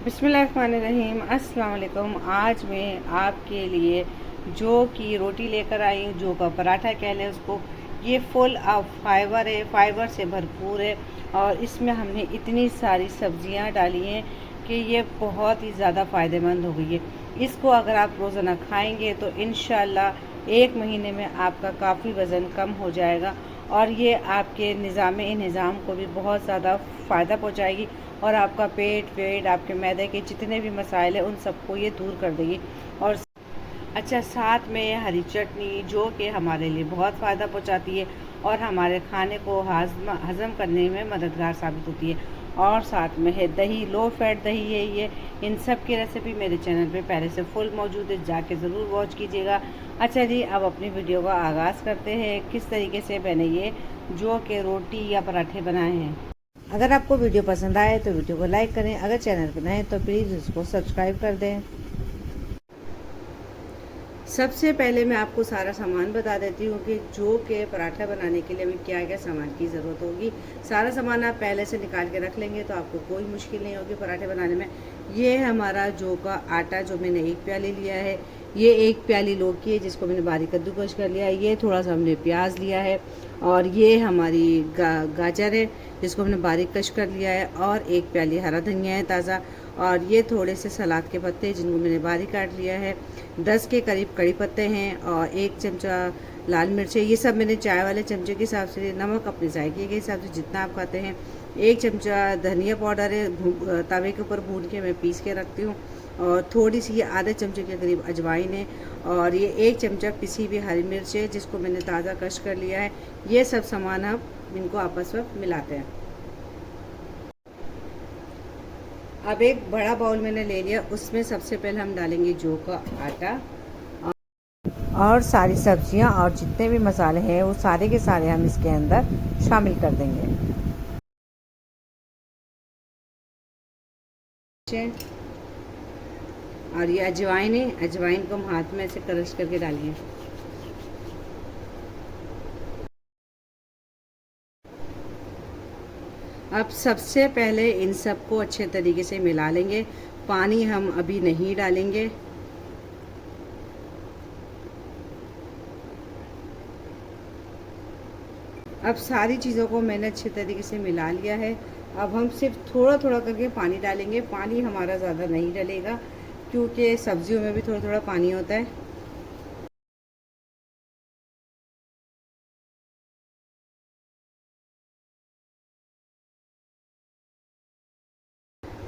बिस्मिल्लाहिर्रहमानिर्रहीम। अस्सलाम वालेकुम। आज मैं आपके लिए जो की रोटी लेकर आई हूँ, जो का पराठा कह लें उसको। ये फुल ऑफ फाइबर है, फाइबर से भरपूर है और इसमें हमने इतनी सारी सब्जियाँ डाली हैं कि ये बहुत ही ज़्यादा फ़ायदेमंद हो गई है। इसको अगर आप रोज़ाना खाएंगे तो इंशाल्लाह 1 महीने में आपका काफ़ी वज़न कम हो जाएगा और ये आपके निज़ाम को भी बहुत ज़्यादा फ़ायदा पहुँचाएगी और आपका पेट आपके मैदे के जितने भी मसाइल हैं उन सबको ये दूर कर देगी। और अच्छा, साथ में हरी चटनी जो कि हमारे लिए बहुत फ़ायदा पहुंचाती है और हमारे खाने को हज़म करने में मददगार साबित होती है। और साथ में है दही, लो फैट दही है ये। इन सब की रेसिपी मेरे चैनल पे पहले से फुल मौजूद है, जाके ज़रूर वॉच कीजिएगा। अच्छा जी, अब अपनी वीडियो का आगाज़ करते हैं किस तरीके से मैंने ये जो कि रोटी या पराठे बनाए हैं। अगर आपको वीडियो पसंद आए तो वीडियो को लाइक करें, अगर चैनल पर नए हैं तो प्लीज़ उसको सब्सक्राइब कर दें। सबसे पहले मैं आपको सारा सामान बता देती हूँ कि जो के पराठा बनाने के लिए हमें क्या क्या सामान की ज़रूरत होगी। सारा सामान आप पहले से निकाल के रख लेंगे तो आपको कोई मुश्किल नहीं होगी पराठे बनाने में। ये हमारा जो का आटा जो मैंने 1 प्याली लिया है, ये 1 प्याली लौकी है जिसको मैंने बारीक कद्दूकस कर लिया है, ये थोड़ा सा हमने प्याज लिया है और ये हमारी गाजर है जिसको हमने बारीक कश कर लिया है और 1 प्याली हरा धनिया है ताज़ा, और ये थोड़े से सलाद के पत्ते जिनको मैंने बारीक काट लिया है। 10 के करीब कड़ी पत्ते हैं और 1 चमचा लाल मिर्च है। ये सब मैंने चाय वाले चमचे के हिसाब से, नमक अपने जायके के हिसाब से जितना आप खाते हैं। 1 चमचा धनिया पाउडर है, तवे के ऊपर भून के मैं पीस के रखती हूँ। और थोड़ी सी ये आधे चमचे के करीब अजवाइन है और ये 1 चमचा पिसी हुई हरी मिर्च है जिसको मैंने ताज़ा कश कर लिया है। ये सब सामान अब इनको आपस में मिलाते हैं। अब एक बड़ा बाउल मैंने ले लिया, उसमें सबसे पहले हम डालेंगे जौ का आटा और सारी सब्जियां और जितने भी मसाले हैं वो सारे के सारे हम इसके अंदर शामिल कर देंगे। और ये अजवाइन है, अजवाइन को हम हाथ में ऐसे क्रश करके डालेंगे। अब सबसे पहले इन सबको अच्छे तरीके से मिला लेंगे। पानी हम अभी नहीं डालेंगे। अब सारी चीज़ों को मैंने अच्छे तरीके से मिला लिया है। अब हम सिर्फ थोड़ा थोड़ा करके पानी डालेंगे। पानी हमारा ज़्यादा नहीं डलेगा क्योंकि सब्जियों में भी थोड़ा थोड़ा पानी होता है।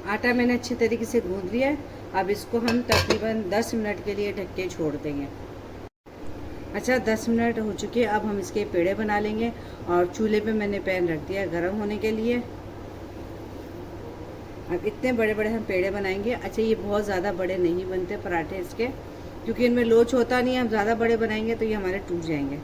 आटा मैंने अच्छे तरीके से गूंद लिया है। अब इसको हम तकरीबन 10 मिनट के लिए ढक के छोड़ देंगे। अच्छा, 10 मिनट हो चुके हैं। अब हम इसके पेड़े बना लेंगे और चूल्हे पे मैंने पैन रख दिया गर्म होने के लिए। अब इतने बड़े बड़े हम पेड़े बनाएंगे। अच्छा, ये बहुत ज़्यादा बड़े नहीं बनते पराठे इसके, क्योंकि इनमें लोच होता नहीं है। हम ज़्यादा बड़े बनाएंगे तो ये हमारे टूट जाएंगे।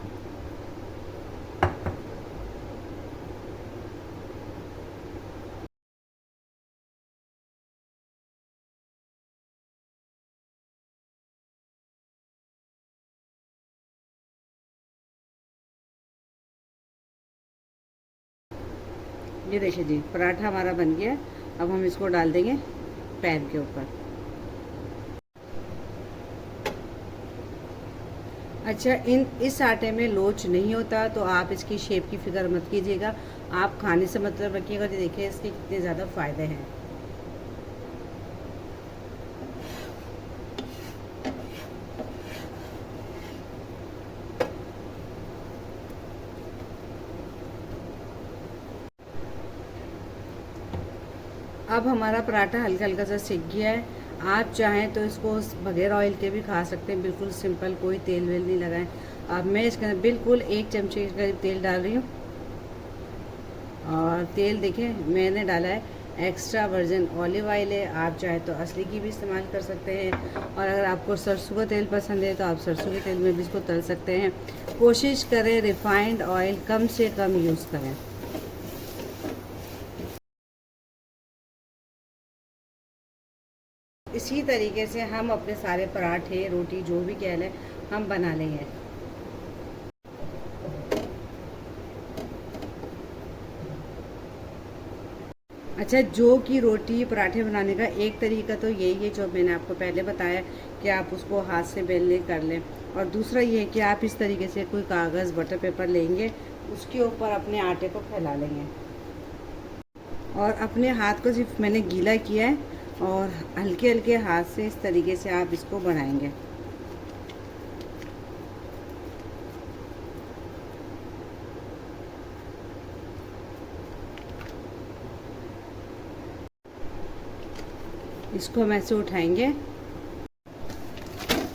ये देखिए जी, पराठा हमारा बन गया। अब हम इसको डाल देंगे पैन के ऊपर। अच्छा, इस आटे में लोच नहीं होता तो आप इसकी शेप की फिक्र मत कीजिएगा। आप खाने से मतलब रखिएगा। तो देखिए इसके कितने ज़्यादा फ़ायदे हैं। अब हमारा पराठा हल्का हल्का सा सिक गया है। आप चाहें तो इसको बगैर ऑयल के भी खा सकते हैं, बिल्कुल सिंपल, कोई तेल वेल नहीं लगाएं। अब मैं इसके अंदर बिल्कुल 1 चमचे के करीब तेल डाल रही हूँ। और तेल देखें मैंने डाला है एक्स्ट्रा वर्जिन ऑलिव ऑयल है। आप चाहे तो असली की भी इस्तेमाल कर सकते हैं और अगर आपको सरसों का तेल पसंद है तो आप सरसों के तेल में भी इसको तल सकते हैं। कोशिश करें रिफाइंड ऑयल कम से कम यूज़ करें। इसी तरीके से हम अपने सारे पराठे, रोटी, जो भी कह लें, हम बना लेंगे। अच्छा, जौ की रोटी पराठे बनाने का एक तरीका तो यही है जो मैंने आपको पहले बताया कि आप उसको हाथ से बेल ले कर लें, और दूसरा ये है कि आप इस तरीके से कोई कागज़ बटर पेपर लेंगे, उसके ऊपर अपने आटे को फैला लेंगे और अपने हाथ को सिर्फ मैंने गीला किया है और हल्के हल्के हाथ से इस तरीके से आप इसको बनाएंगे। इसको हम ऐसे उठाएंगे,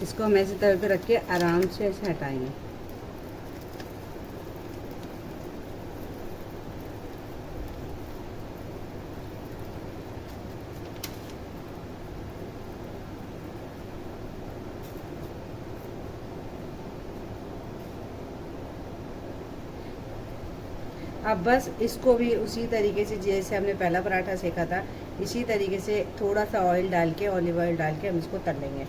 इसको हम ऐसे तवे पे रख के आराम से ऐसे हटाएंगे। अब बस इसको भी उसी तरीके से जैसे हमने पहला पराठा सेका था, इसी तरीके से थोड़ा सा ऑयल डाल के, ऑलिव ऑयल डाल के हम इसको तल लेंगे।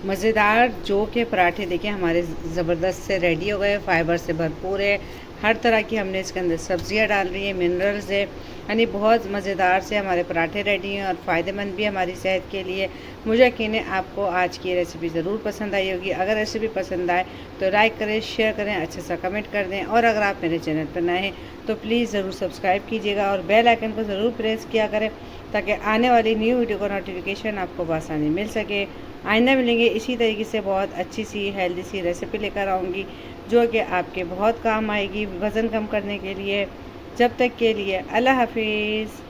मज़ेदार जौ के पराठे देखिए हमारे ज़बरदस्त से रेडी हो गए, फाइबर से भरपूर है, हर तरह की हमने इसके अंदर सब्जियां डाल रही हैं, मिनरल्स है, यानी बहुत मज़ेदार से हमारे पराठे रेडी हैं और फ़ायदेमंद भी हमारी सेहत के लिए। मुझे यकीन है आपको आज की रेसिपी ज़रूर पसंद आई होगी। अगर रेसिपी पसंद आए तो लाइक करें, शेयर करें, अच्छा सा कमेंट कर दें, और अगर आप मेरे चैनल पर नए हैं तो प्लीज़ ज़रूर सब्सक्राइब कीजिएगा और बेल आइकन को ज़रूर प्रेस किया करें ताकि आने वाली न्यू वीडियो का नोटिफिकेशन आपको बआसानी मिल सके। आइंदा मिलेंगे इसी तरीके से बहुत अच्छी सी हेल्दी सी रेसिपी लेकर आऊँगी जो कि आपके बहुत काम आएगी वज़न कम करने के लिए। जब तक के लिए अल्लाह हाफिज़।